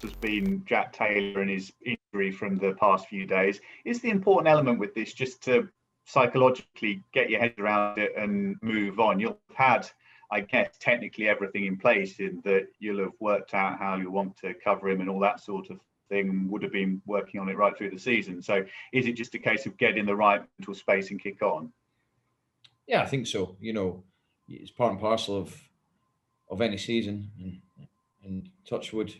has been Jack Taylor and his injury from the past few days. Is the important element with this just to psychologically get your head around it and move on? You'll have had, I guess, technically everything in place, in that you'll have worked out how you want to cover him and all that sort of thing, would have been working on it right through the season. So is it just a case of getting the right mental space and kick on? Yeah, I think so. It's part and parcel of any season, and touch wood,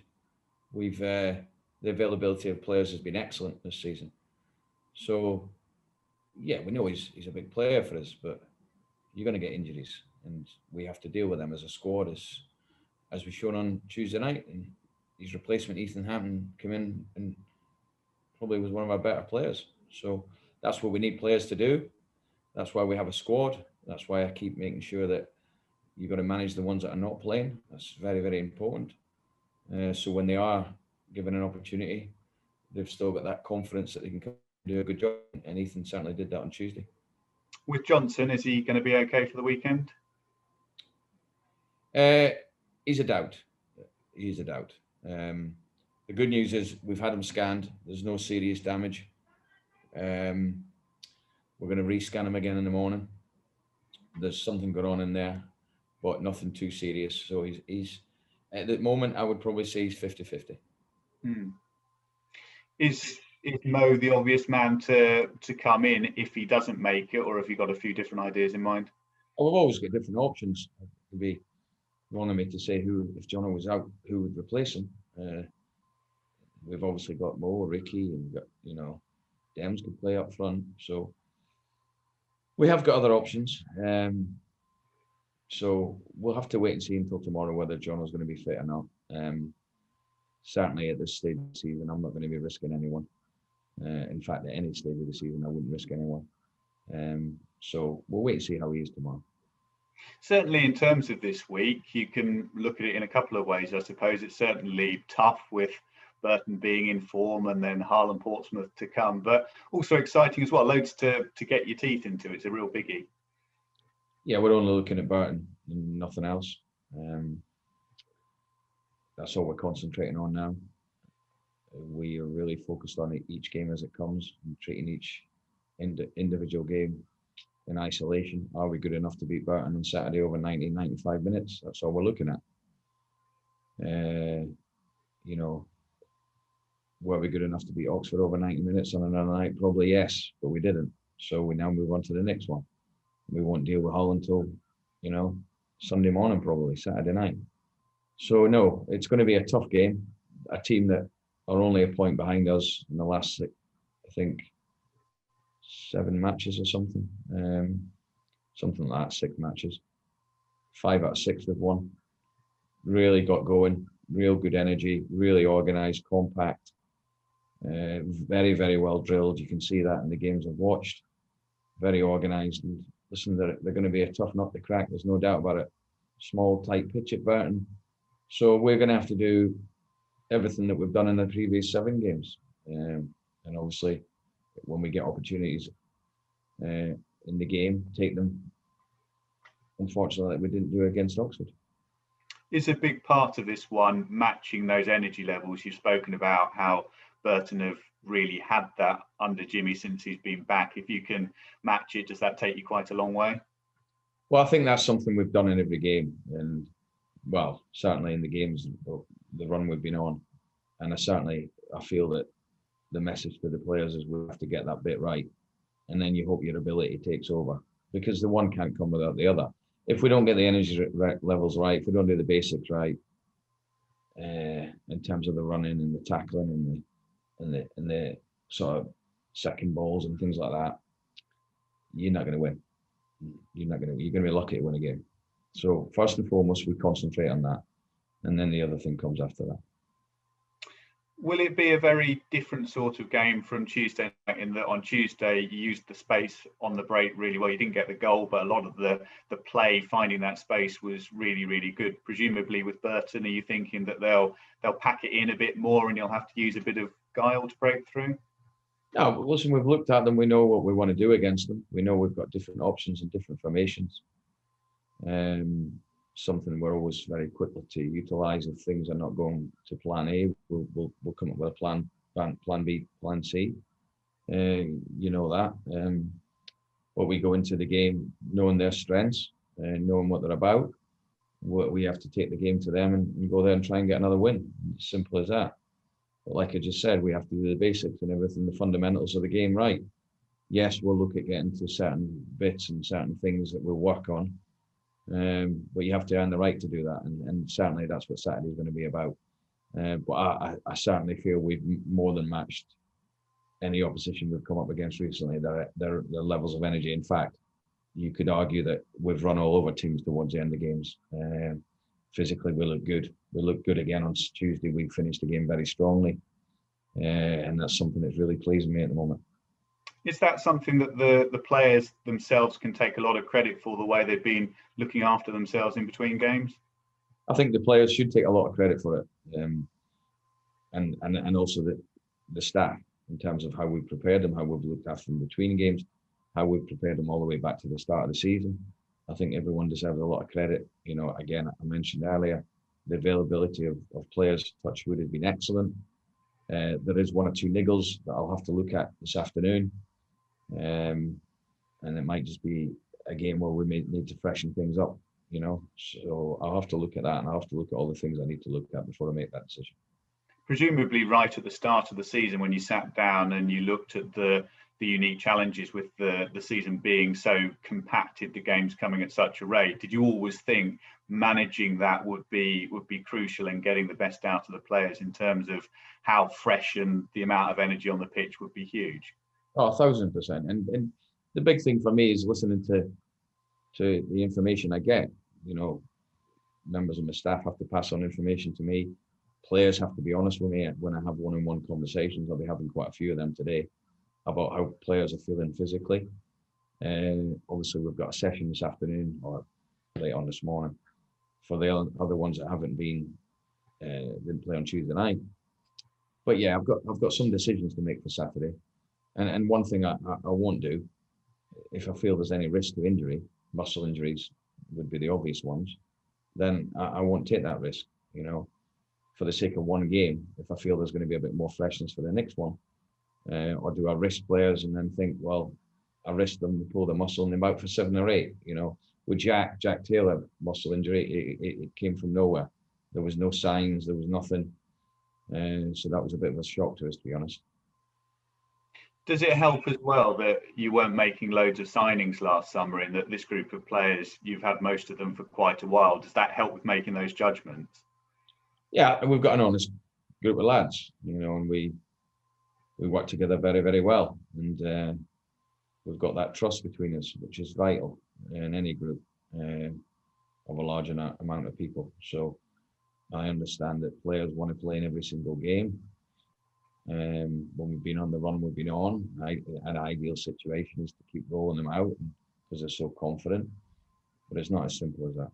we've the availability of players has been excellent this season. So yeah, we know he's a big player for us, but you're going to get injuries, and we have to deal with them as a squad, as we showed on Tuesday night. And his replacement, Ethan Hampton, came in and probably was one of our better players. So that's what we need players to do. That's why we have a squad. That's why I keep making sure that you've got to manage the ones that are not playing. That's very, very important. So when they are given an opportunity, they've still got that confidence that they can do a good job. And Ethan certainly did that on Tuesday. With Johnson, is he going to be okay for the weekend? He's a doubt. He's a doubt. The good news is we've had him scanned. There's no serious damage. We're going to rescan him again in the morning. There's something going on in there, but nothing too serious. So he's at the moment, I would probably say he's 50-50. Is Mo the obvious man to come in if he doesn't make it, or have you got a few different ideas in mind? Well, we've always got different options. It would be wrong of me to say if John was out, who would replace him. We've obviously got Mo, Ricky, and we've got, Dems could play up front. So we have got other options. So we'll have to wait and see until tomorrow whether John is going to be fit or not. Certainly at this stage of the season, I'm not going to be risking anyone. In fact, at any stage of the season, I wouldn't risk anyone. So we'll wait and see how he is tomorrow. Certainly in terms of this week, you can look at it in a couple of ways, I suppose. It's certainly tough with Burton being in form and then Hull and Portsmouth to come, but also exciting as well. Loads to get your teeth into. It's a real biggie. Yeah, we're only looking at Burton and nothing else. That's all we're concentrating on now. We are really focused on each game as it comes and treating each individual game in isolation. Are we good enough to beat Burton on Saturday over 90-95 minutes? That's all we're looking at. Were we good enough to beat Oxford over 90 minutes on another night? Probably yes, but we didn't. So we now move on to the next one. We won't deal with Hull until, Sunday morning, probably Saturday night. So no, it's going to be a tough game. A team that are only a point behind us in the last, I think, 7 matches or something. Something like that, 6 matches. 5 out of 6 they've won. Really got going, real good energy, really organised, compact. Very, very well drilled. You can see that in the games I've watched. Very organised. And listen, they're going to be a tough nut to crack. There's no doubt about it. Small, tight pitch at Burton. So we're going to have to do everything that we've done in the previous 7 games. And obviously, when we get opportunities in the game, take them. Unfortunately, we didn't do it against Oxford. Is a big part of this one matching those energy levels? You've spoken about how Burton have really had that under Jimmy since he's been back. If you can match it, does that take you quite a long way? Well, I think that's something we've done in every game. And, well, certainly in the games, the run we've been on. And I feel that the message to the players is we have to get that bit right. And then you hope your ability takes over. Because the one can't come without the other. If we don't get the energy levels right, if we don't do the basics right, in terms of the running and the tackling and the sort of second balls and things like that, you're not going to win. You're going to be lucky to win a game. So first and foremost, we concentrate on that, and then the other thing comes after that. Will it be a very different sort of game from Tuesday night, in that on Tuesday you used the space on the break really well? You didn't get the goal, but a lot of the play, finding that space, was really, really good. Presumably with Burton, are you thinking that they'll pack it in a bit more and you'll have to use a bit of guile to break through? No, but listen, we've looked at them. We know what we want to do against them. We know we've got different options and different formations. something we're always very quick to utilise. If things are not going to plan A, we'll come up with a plan B, plan C. You know that. But we go into the game knowing their strengths and knowing what they're about. We have to take the game to them and go there and try and get another win. Simple as that. But like I just said, we have to do the basics and everything, the fundamentals of the game right. Yes, we'll look at getting to certain bits and certain things that we'll work on. But you have to earn the right to do that. And certainly that's what Saturday is going to be about. But I certainly feel we've more than matched any opposition we've come up against recently. Their levels of energy. In fact, you could argue that we've run all over teams towards the end of games. Physically, we look good. We look good again on Tuesday. We finished the game very strongly. And that's something that's really pleasing me at the moment. Is that something that the players themselves can take a lot of credit for, the way they've been looking after themselves in between games? I think the players should take a lot of credit for it. And also the staff, in terms of how we've prepared them, how we've looked after them between games, how we've prepared them all the way back to the start of the season. I think everyone deserves a lot of credit. You know, again, I mentioned earlier, the availability of players, touch wood, has been excellent. There is one or two niggles that I'll have to look at this afternoon. And it might just be a game where we may need to freshen things up, you know. So I'll have to look at that, and I'll have to look at all the things I need to look at before I make that decision. Presumably right at the start of the season, when you sat down and you looked at the unique challenges with the season being so compacted, the games coming at such a rate, did you always think managing that would be crucial in getting the best out of the players, in terms of how fresh and the amount of energy on the pitch would be huge? Oh, 1,000%. And the big thing for me is listening to the information I get. You know, members of my staff have to pass on information to me. Players have to be honest with me when I have one-on-one conversations. I'll be having quite a few of them today about how players are feeling physically. And obviously we've got a session this afternoon, or late on this morning, for the other ones that haven't didn't play on Tuesday night. But yeah, I've got some decisions to make for Saturday. And one thing I won't do, if I feel there's any risk to injury, muscle injuries would be the obvious ones, then I won't take that risk, you know, for the sake of one game. If I feel there's going to be a bit more freshness for the next one, or do I risk players and then think, well, I risk them to pull the muscle and they're out for 7 or 8, you know. With Jack Taylor, muscle injury, it came from nowhere. There was no signs, there was nothing. So that was a bit of a shock to us, to be honest. Does it help as well that you weren't making loads of signings last summer, in that this group of players, you've had most of them for quite a while? Does that help with making those judgments? Yeah, we've got an honest group of lads, you know, and we work together very, very well. And we've got that trust between us, which is vital in any group of a large amount of people. So I understand that players want to play in every single game. When we've been on the run we've been on, an ideal situation is to keep rolling them out because they're so confident. But it's not as simple as that.